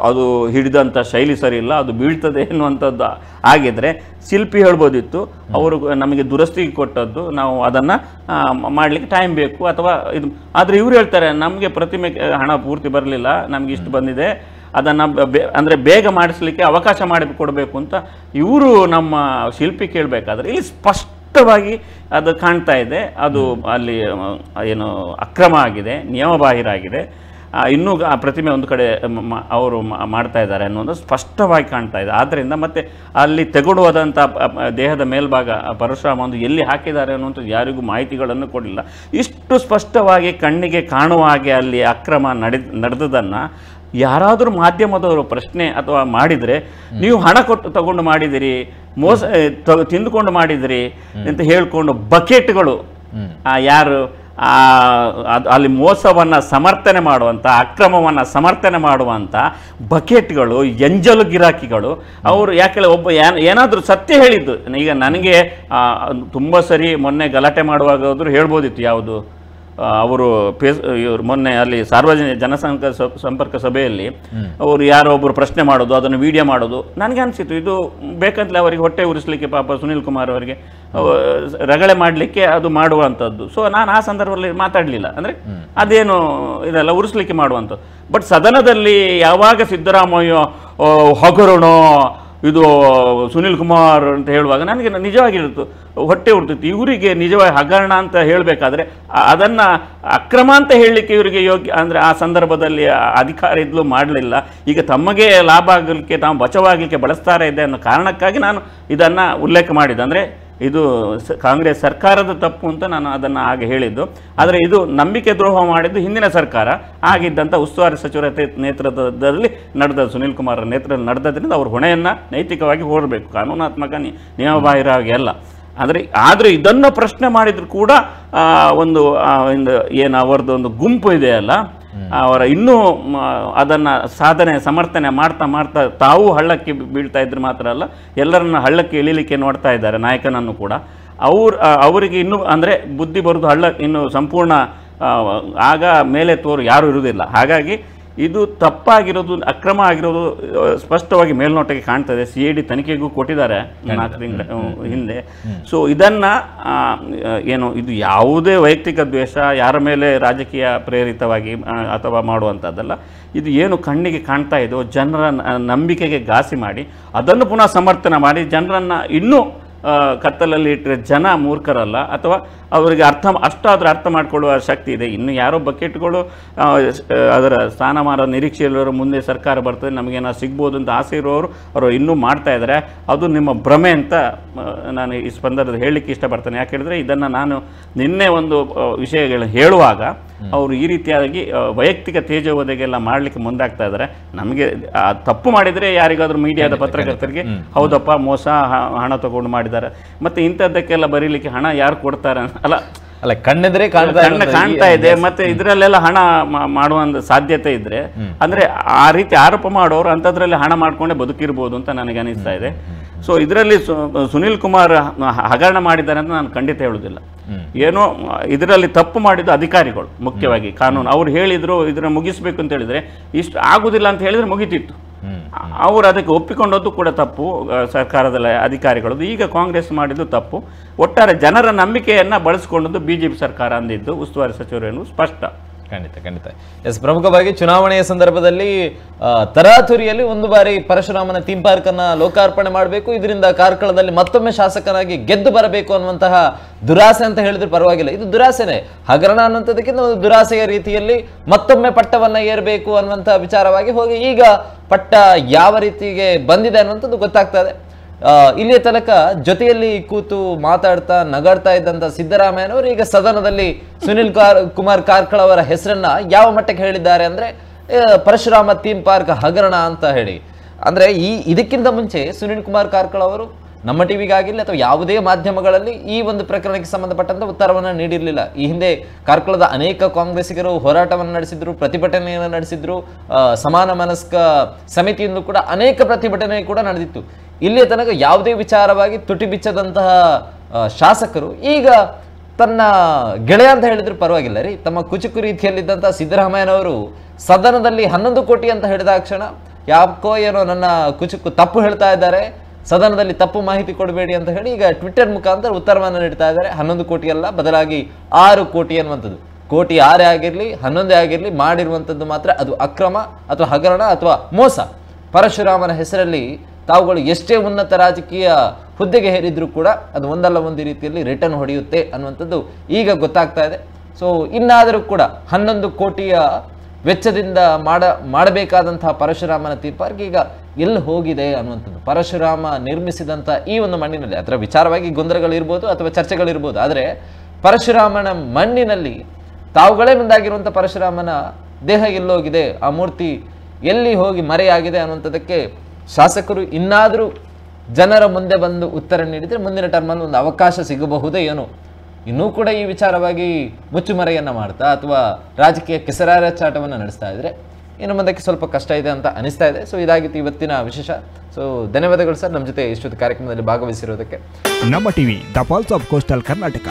ಅದು ಹಿಡಿದಂಥ ಶೈಲಿ ಸರಿ ಇಲ್ಲ, ಅದು ಬೀಳ್ತದೆ ಎನ್ನುವಂಥದ್ದು ಆಗಿದ್ರೆ ಶಿಲ್ಪಿ ಹೇಳ್ಬೋದಿತ್ತು, ಅವರು ನಮಗೆ ದುರಸ್ತಿಗೆ ಕೊಟ್ಟದ್ದು, ನಾವು ಅದನ್ನು ಮಾಡಲಿಕ್ಕೆ ಟೈಮ್ ಬೇಕು ಅಥವಾ ಇದು. ಆದರೆ ಇವರು ಹೇಳ್ತಾರೆ ನಮಗೆ ಪ್ರತಿಮೆ ಹಣ ಪೂರ್ತಿ ಬರಲಿಲ್ಲ, ನಮಗೆ ಇಷ್ಟು ಬಂದಿದೆ, ಅದನ್ನು ಅಂದರೆ ಬೇಗ ಮಾಡಿಸ್ಲಿಕ್ಕೆ ಅವಕಾಶ ಮಾಡಿಕೊಡ್ಬೇಕು ಅಂತ ಇವರು ನಮ್ಮ ಶಿಲ್ಪಿ ಕೇಳಬೇಕಾದ್ರೆ ಇಲ್ಲಿ ಸ್ಪಷ್ಟವಾಗಿ ಅದು ಕಾಣ್ತಾ ಇದೆ. ಅದು ಅಲ್ಲಿ ಏನು ಅಕ್ರಮ ಆಗಿದೆ, ನಿಯಮಬಾಹಿರ ಆಗಿದೆ. ಇನ್ನೂ ಆ ಪ್ರತಿಮೆ ಒಂದು ಕಡೆ ಅವರು ಮಾಡ್ತಾ ಇದ್ದಾರೆ ಅನ್ನೋದು ಸ್ಪಷ್ಟವಾಗಿ ಕಾಣ್ತಾ ಇದೆ. ಆದ್ದರಿಂದ ಮತ್ತೆ ಅಲ್ಲಿ ತೆಗೊಡುವುದಂಥ ದೇಹದ ಮೇಲ್ಭಾಗ ಪರಶುರಾಮ ಒಂದು ಎಲ್ಲಿ ಹಾಕಿದ್ದಾರೆ ಅನ್ನುವಂಥದ್ದು ಯಾರಿಗೂ ಮಾಹಿತಿಗಳನ್ನು ಕೊಡಲಿಲ್ಲ. ಇಷ್ಟು ಸ್ಪಷ್ಟವಾಗಿ ಕಣ್ಣಿಗೆ ಕಾಣುವ ಹಾಗೆ ಅಲ್ಲಿ ಅಕ್ರಮ ನಡೆದದನ್ನು ಯಾರಾದರೂ ಮಾಧ್ಯಮದವರು ಪ್ರಶ್ನೆ ಅಥವಾ ಮಾಡಿದರೆ ನೀವು ಹಣ ಕೊಟ್ಟು ತಗೊಂಡು ಮಾಡಿದಿರಿ, ಮೋಸ ತಿಂದುಕೊಂಡು ಮಾಡಿದಿರಿ ಅಂತ ಹೇಳ್ಕೊಂಡು ಬಕೆಟ್ಗಳು ಯಾರು ಅಲ್ಲಿ ಮೋಸವನ್ನು ಸಮರ್ಥನೆ ಮಾಡುವಂಥ, ಅಕ್ರಮವನ್ನು ಸಮರ್ಥನೆ ಮಾಡುವಂಥ ಬಕೆಟ್ಗಳು, ಎಂಜಲು ಗಿರಾಕಿಗಳು ಅವರು. ಯಾಕೆಂದರೆ ಒಬ್ಬ ಏನಾದರೂ ಸತ್ಯ ಹೇಳಿದ್ದು, ಈಗ ನನಗೆ ತುಂಬ ಸರಿ ಮೊನ್ನೆ ಗಲಾಟೆ ಮಾಡುವಾಗಾದರೂ ಹೇಳ್ಬೋದಿತ್ತು ಯಾವುದು ಅವರು ಇವರು ಮೊನ್ನೆ ಅಲ್ಲಿ ಸಾರ್ವಜನಿಕ ಜನಸಂಪರ್ಕ ಸಭೆಯಲ್ಲಿ ಅವರು ಯಾರೋ ಒಬ್ಬರು ಪ್ರಶ್ನೆ ಮಾಡೋದು, ಅದನ್ನು ವಿಡಿಯೋ ಮಾಡೋದು, ನನಗೆ ಅನಿಸಿತು ಇದು ಬೇಕಂತಲೇ ಅವರಿಗೆ ಹೊಟ್ಟೆ ಉರಿಸಲಿಕ್ಕೆ ಪಾಪ ಸುನೀಲ್ ಕುಮಾರ್ ಅವರಿಗೆ ರಗಳೆ ಮಾಡಲಿಕ್ಕೆ ಅದು ಮಾಡುವಂಥದ್ದು. ಸೊ ನಾನು ಆ ಸಂದರ್ಭದಲ್ಲಿ ಮಾತಾಡಲಿಲ್ಲ. ಅಂದರೆ ಅದೇನು ಇದೆಲ್ಲ ಉರಿಸಲಿಕ್ಕೆ ಮಾಡುವಂಥದ್ದು. ಬಟ್ ಸದನದಲ್ಲಿ ಯಾವಾಗ ಸಿದ್ದರಾಮಯ್ಯ ಹಗರಣೋ ಇದು ಸುನೀಲ್ ಕುಮಾರ್ ಅಂತ ಹೇಳುವಾಗ ನನಗೆ ನಿಜವಾಗಿರುತ್ತು, ಹೊಟ್ಟೆ ಉರ್ತಿತ್ತು. ಇವರಿಗೆ ನಿಜವಾಗಿ ಹಗರಣ ಅಂತ ಹೇಳಬೇಕಾದ್ರೆ ಅದನ್ನು ಅಕ್ರಮ ಅಂತ ಹೇಳಲಿಕ್ಕೆ ಇವರಿಗೆ ಯೋಗ್ಯ ಅಂದರೆ ಆ ಸಂದರ್ಭದಲ್ಲಿ ಅಧಿಕಾರ ಇದ್ಲು ಮಾಡಲಿಲ್ಲ. ಈಗ ತಮಗೆ ಲಾಭ ಆಗಲಿಕ್ಕೆ, ತಾವು ಬಚಾವಾಗಲಿಕ್ಕೆ ಬಳಸ್ತಾರೆ ಇದೆ ಅನ್ನೋ ಕಾರಣಕ್ಕಾಗಿ ನಾನು ಇದನ್ನು ಉಲ್ಲೇಖ ಮಾಡಿದೆ. ಅಂದರೆ ಇದು ಕಾಂಗ್ರೆಸ್ ಸರ್ಕಾರದ ತಪ್ಪು ಅಂತ ನಾನು ಅದನ್ನು ಆಗ ಹೇಳಿದ್ದು. ಆದರೆ ಇದು ನಂಬಿಕೆ ದ್ರೋಹ ಮಾಡಿದ್ದು ಹಿಂದಿನ ಸರ್ಕಾರ ಆಗಿದ್ದಂಥ ಉಸ್ತುವಾರಿ ಸಚಿವರ ನೇತೃತ್ವದಲ್ಲಿ ನಡೆದ ಸುನೀಲ್ ಕುಮಾರ್ ನೇತೃತ್ವದಲ್ಲಿ ನಡೆದದ್ರಿಂದ ಅವ್ರ ಹೊಣೆಯನ್ನು ನೈತಿಕವಾಗಿ ಹೊರಬೇಕು, ಕಾನೂನಾತ್ಮಕ ನಿಯಮಬಾಹಿರವಾಗಿ ಅಲ್ಲ. ಆದರೆ ಇದನ್ನು ಪ್ರಶ್ನೆ ಮಾಡಿದ್ರು ಕೂಡ ಒಂದು ಏನು ಅವರದ್ದು ಒಂದು ಗುಂಪು ಇದೆಯಲ್ಲ, ಅವರ ಇನ್ನೂ ಅದನ್ನು ಸಮರ್ಥನೆ ಮಾಡ್ತಾ ತಾವು ಹಳ್ಳಕ್ಕೆ ಬೀಳ್ತಾ ಇದ್ರು ಮಾತ್ರ ಅಲ್ಲ, ಎಲ್ಲರನ್ನ ಹಳ್ಳಕ್ಕೆ ಇಳಿಲಿಕ್ಕೆ ನೋಡ್ತಾ ಇದ್ದಾರೆ ನಾಯಕನನ್ನು ಕೂಡ. ಅವರಿಗೆ ಇನ್ನೂ ಅಂದರೆ ಬುದ್ಧಿ ಬರೋದು ಇನ್ನು ಸಂಪೂರ್ಣ ಆಗ ಮೇಲೆ ತೋರು ಯಾರೂ ಇರುವುದಿಲ್ಲ. ಹಾಗಾಗಿ ಇದು ತಪ್ಪಾಗಿರೋದು, ಅಕ್ರಮ ಆಗಿರೋದು ಸ್ಪಷ್ಟವಾಗಿ ಮೇಲ್ನೋಟಕ್ಕೆ ಕಾಣ್ತದೆ. CID ತನಿಖೆಗೂ ಕೊಟ್ಟಿದ್ದಾರೆ 4 ತಿಂಗಳ ಹಿಂದೆ. ಸೊ ಇದನ್ನು ಏನು ಇದು ಯಾವುದೇ ವೈಯಕ್ತಿಕ ದ್ವೇಷ, ಯಾರ ಮೇಲೆ ರಾಜಕೀಯ ಪ್ರೇರಿತವಾಗಿ ಅಥವಾ ಮಾಡುವಂಥದ್ದಲ್ಲ. ಇದು ಏನು ಕಣ್ಣಿಗೆ ಕಾಣ್ತಾ ಇದೆಯೋ ಜನರ ನಂಬಿಕೆಗೆ ಘಾಸಿ ಮಾಡಿ ಅದನ್ನು ಪುನಃ ಸಮರ್ಥನೆ ಮಾಡಿ ಜನರನ್ನು ಇನ್ನೂ ಕತ್ತಲಲ್ಲಿ ಇಟ್ಟರೆ ಜನ ಮೂರ್ಖರಲ್ಲ, ಅಥವಾ ಅವರಿಗೆ ಅಷ್ಟಾದರೂ ಅರ್ಥ ಮಾಡಿಕೊಳ್ಳುವ ಶಕ್ತಿ ಇದೆ. ಇನ್ನು ಯಾರೋ ಬಕೆಟ್ಗಳು ಅದರ ಸ್ಥಾನಮಾನ ನಿರೀಕ್ಷೆಯಲ್ಲಿರೋ ಮುಂದೆ ಸರ್ಕಾರ ಬರ್ತದೆ ನಮಗೇನೋ ಸಿಗ್ಬೋದು ಅಂತ ಆಸೆ ಇರೋರು ಅವರು ಇನ್ನೂ ಮಾಡ್ತಾ ಇದ್ದಾರೆ. ಅದು ನಿಮ್ಮ ಭ್ರಮೆ ಅಂತ ನಾನು ಈ ಸಂದರ್ಭದಲ್ಲಿ ಹೇಳಲಿಕ್ಕೆ ಇಷ್ಟಪಡ್ತೇನೆ. ಯಾಕೆ ಹೇಳಿದ್ರೆ ಇದನ್ನು ನಾನು ನಿನ್ನೆ ಒಂದು ವಿಷಯಗಳನ್ನು ಹೇಳುವಾಗ ಅವರು ಈ ರೀತಿಯಾಗಿ ವೈಯಕ್ತಿಕ ತೇಜೋವಧೆಗೆಲ್ಲ ಮಾಡಲಿಕ್ಕೆ ಮುಂದಾಗ್ತಾ ಇದ್ದಾರೆ. ನಮಗೆ ತಪ್ಪು ಮಾಡಿದರೆ ಯಾರಿಗಾದ್ರೂ ಮೀಡಿಯಾದ ಪತ್ರಕರ್ತರಿಗೆ ಹೌದಪ್ಪ ಮೋಸ ಹಣ ತಗೊಂಡು ಮಾಡಿದ್ದಾರೆ, ಮತ್ತೆ ಇಂಥದ್ದಕ್ಕೆಲ್ಲ ಬರೀಲಿಕ್ಕೆ ಹಣ ಯಾರು ಕೊಡ್ತಾರೆ ಅಲ್ಲ ಕಣ್ಣೆದ್ರೆ ಕಾಣ್ತಾ ಇದೆ. ಮತ್ತೆ ಇದರಲ್ಲೆಲ್ಲ ಹಣ ಮಾಡುವ ಸಾಧ್ಯತೆ ಇದ್ರೆ ಅಂದ್ರೆ ಆ ರೀತಿ ಆರೋಪ ಮಾಡೋರು ಅಂಥದ್ರಲ್ಲಿ ಹಣ ಮಾಡ್ಕೊಂಡೆ ಬದುಕಿರ್ಬೋದು ಅಂತ ನನಗೆ ಅನಿಸ್ತಾ ಇದೆ. ಸೊ ಇದರಲ್ಲಿ ಸುನೀಲ್ ಕುಮಾರ್ ಹಗರಣ ಮಾಡಿದ್ದಾರೆ ಅಂತ ನಾನು ಖಂಡಿತ ಹೇಳುವುದಿಲ್ಲ. ಏನೋ ಇದರಲ್ಲಿ ತಪ್ಪು ಮಾಡಿದ್ದು ಅಧಿಕಾರಿಗಳು, ಮುಖ್ಯವಾಗಿ ಕಾನೂನು. ಅವ್ರು ಹೇಳಿದ್ರು ಇದನ್ನ ಮುಗಿಸ್ಬೇಕು ಅಂತ ಹೇಳಿದ್ರೆ ಇಷ್ಟು ಆಗುದಿಲ್ಲ ಅಂತ ಹೇಳಿದ್ರೆ ಮುಗಿತಿತ್ತು. ಅವರು ಅದಕ್ಕೆ ಒಪ್ಪಿಕೊಂಡದ್ದು ಕೂಡ ತಪ್ಪು ಸರ್ಕಾರದ ಅಧಿಕಾರಿಗಳದ್ದು. ಈಗ ಕಾಂಗ್ರೆಸ್ ಮಾಡಿದ್ದು ತಪ್ಪು. ಒಟ್ಟಾರೆ ಜನರ ನಂಬಿಕೆಯನ್ನು ಬಳಸಿಕೊಂಡದ್ದು BJP ಸರ್ಕಾರ ಅಂದಿದ್ದು ಉಸ್ತುವಾರಿ ಸಚಿವರು ಸ್ಪಷ್ಟ. ಖಂಡಿತ ಖಂಡಿತ. ಎಸ್, ಪ್ರಮುಖವಾಗಿ ಚುನಾವಣೆಯ ಸಂದರ್ಭದಲ್ಲಿ ತರಾತುರಿಯಲ್ಲಿ ಒಂದು ಬಾರಿ ಪರಶುರಾಮನ ಥೀಮ್ ಪಾರ್ಕ್ ಅನ್ನ ಲೋಕಾರ್ಪಣೆ ಮಾಡಬೇಕು, ಇದರಿಂದ ಕಾರ್ಕಳದಲ್ಲಿ ಮತ್ತೊಮ್ಮೆ ಶಾಸಕನಾಗಿ ಗೆದ್ದು ಬರಬೇಕು ಅನ್ನುವಂತಹ ದುರಾಸೆ ಅಂತ ಹೇಳಿದ್ರೆ ಪರವಾಗಿಲ್ಲ. ಇದು ದುರಾಸೆನೆ, ಹಗರಣ ಅನ್ನುವಂಥದಕ್ಕಿಂತ ಒಂದು ದುರಾಸೆಯ ರೀತಿಯಲ್ಲಿ ಮತ್ತೊಮ್ಮೆ ಪಟ್ಟವನ್ನ ಏರಬೇಕು ಅನ್ನುವಂತಹ ವಿಚಾರವಾಗಿ ಹೋಗಿ ಈಗ ಪಟ್ಟ ಯಾವ ರೀತಿಗೆ ಬಂದಿದೆ ಅನ್ನುವಂಥದ್ದು ಗೊತ್ತಾಗ್ತದೆ. ಇಲ್ಲಿಯ ತನಕ ಜೊತೆಯಲ್ಲಿ ಕೂತು ಮಾತಾಡ್ತಾ ನಗಾಡ್ತಾ ಇದ್ದಂತ ಸಿದ್ದರಾಮಯ್ಯನವರು ಈಗ ಸದನದಲ್ಲಿ ಸುನಿಲ್ ಕುಮಾರ್ ಕಾರ್ಕಳ ಅವರ ಹೆಸರನ್ನ ಯಾವ ಮಟ್ಟಕ್ಕೆ ಹೇಳಿದ್ದಾರೆ ಅಂದ್ರೆ ಪರಶುರಾಮ ಥೀಮ್ ಪಾರ್ಕ್ ಹಗರಣ ಅಂತ ಹೇಳಿ. ಅಂದ್ರೆ ಇದಕ್ಕಿಂತ ಮುಂಚೆ ಸುನಿಲ್ ಕುಮಾರ್ ಕಾರ್ಕಳ ಅವರು ನಮ್ಮ ಟಿವಿಗಾಗಿರಲಿ ಅಥವಾ ಯಾವುದೇ ಮಾಧ್ಯಮಗಳಲ್ಲಿ ಈ ಒಂದು ಪ್ರಕರಣಕ್ಕೆ ಸಂಬಂಧಪಟ್ಟಂತ ಉತ್ತರವನ್ನು ನೀಡಿರಲಿಲ್ಲ. ಈ ಹಿಂದೆ ಕಾರ್ಕಳದ ಅನೇಕ ಕಾಂಗ್ರೆಸ್ಸಿಗರು ಹೋರಾಟವನ್ನು ನಡೆಸಿದ್ರು, ಪ್ರತಿಭಟನೆಯನ್ನು ನಡೆಸಿದ್ರು, ಸಮಾನ ಮನಸ್ಕ ಸಮಿತಿಯಿಂದ ಕೂಡ ಅನೇಕ ಪ್ರತಿಭಟನೆ ಕೂಡ ನಡೆದಿತ್ತು. ಇಲ್ಲಿಯ ತನಕ ಯಾವುದೇ ವಿಚಾರವಾಗಿ ತುಟಿ ಬಿಚ್ಚದಂತಹ ಶಾಸಕರು ಈಗ ತನ್ನ ಗೆಳೆಯ ಅಂತ ಹೇಳಿದ್ರು ಪರವಾಗಿಲ್ಲ ರೀ, ತಮ್ಮ ಕುಚುಕು ರೀತಿಯಲ್ಲಿದ್ದಂತಹ ಸಿದ್ದರಾಮಯ್ಯನವರು ಸದನದಲ್ಲಿ 11 ಕೋಟಿ ಅಂತ ಹೇಳಿದ ಕ್ಷಣ ಯಾಕೋ ಏನೋ ನನ್ನ ಕುಚುಕು ತಪ್ಪು ಹೇಳ್ತಾ ಇದ್ದಾರೆ, ಸದನದಲ್ಲಿ ತಪ್ಪು ಮಾಹಿತಿ ಕೊಡಬೇಡಿ ಅಂತ ಹೇಳಿ ಈಗ ಟ್ವಿಟರ್ ಮುಖಾಂತರ ಉತ್ತರವನ್ನು ನೀಡ್ತಾ ಇದ್ದಾರೆ. 11 ಕೋಟಿ ಅಲ್ಲ, ಬದಲಾಗಿ 6 ಕೋಟಿ ಅನ್ನುವಂಥದ್ದು. ಕೋಟಿ 6 ಆಗಿರಲಿ 11 ಆಗಿರಲಿ, ಮಾಡಿರುವಂಥದ್ದು ಮಾತ್ರ ಅದು ಅಕ್ರಮ ಅಥವಾ ಹಗರಣ ಅಥವಾ ಮೋಸ. ಪರಶುರಾಮನ ಹೆಸರಲ್ಲಿ ತಾವುಗಳು ಎಷ್ಟೇ ಉನ್ನತ ರಾಜಕೀಯ ಹುದ್ದೆಗೆ ಹೇರಿದ್ರು ಕೂಡ ಅದು ಒಂದಲ್ಲ ಒಂದು ರೀತಿಯಲ್ಲಿ ರಿಟರ್ನ್ ಹೊಡೆಯುತ್ತೆ ಅನ್ನುವಂಥದ್ದು ಈಗ ಗೊತ್ತಾಗ್ತಾ ಇದೆ. ಸೊ ಇನ್ನಾದರೂ ಕೂಡ 11 ಕೋಟಿಯ ವೆಚ್ಚದಿಂದ ಮಾಡಬೇಕಾದಂತಹ ಪರಶುರಾಮನ ಥೀಮ್ ಪಾರ್ಕ್ ಈಗ ಎಲ್ಲಿ ಹೋಗಿದೆ ಅನ್ನುವಂಥದ್ದು. ಪರಶುರಾಮ ನಿರ್ಮಿಸಿದಂಥ ಈ ಒಂದು ಮಣ್ಣಿನಲ್ಲಿ ಅದರ ವಿಚಾರವಾಗಿ ಗೊಂದಲಗಳಿರ್ಬೋದು ಅಥವಾ ಚರ್ಚೆಗಳಿರ್ಬೋದು, ಆದರೆ ಪರಶುರಾಮನ ಮಣ್ಣಿನಲ್ಲಿ ತಾವುಗಳೇ ಮುಂದಾಗಿರುವಂಥ ಪರಶುರಾಮನ ದೇಹ ಎಲ್ಲೋಗಿದೆ, ಆ ಮೂರ್ತಿ ಎಲ್ಲಿ ಹೋಗಿ ಮರೆಯಾಗಿದೆ ಅನ್ನುವಂಥದ್ದಕ್ಕೆ ಶಾಸಕರು ಇನ್ನಾದರೂ ಜನರ ಮುಂದೆ ಬಂದು ಉತ್ತರ ನೀಡಿದರೆ ಮುಂದಿನ ಟರ್ಮಲ್ಲಿ ಒಂದು ಅವಕಾಶ ಸಿಗಬಹುದೇ ಏನೋ. ಇನ್ನೂ ಕೂಡ ಈ ವಿಚಾರವಾಗಿ ಮುಚ್ಚುಮರೆಯನ್ನು ಮಾಡ್ತಾ ಅಥವಾ ರಾಜಕೀಯ ಕೆಸರಾಚಾಟವನ್ನು ನಡೆಸ್ತಾ ಇದ್ರೆ ಇನ್ನು ಮುಂದಕ್ಕೆ ಸ್ವಲ್ಪ ಕಷ್ಟ ಇದೆ ಅಂತ ಅನಿಸ್ತಾ ಇದೆ. ಸೊ ಇದಾಗಿತ್ತು ಇವತ್ತಿನ ವಿಶೇಷ. ಸೊ ಧನ್ಯವಾದಗಳು ಸರ್ ನಮ್ಮ ಜೊತೆ ಇಷ್ಟೊತ್ತು ಕಾರ್ಯಕ್ರಮದಲ್ಲಿ ಭಾಗವಹಿಸಿರೋದಕ್ಕೆ. ನಮ್ಮ TV the pulse of coastal Karnataka.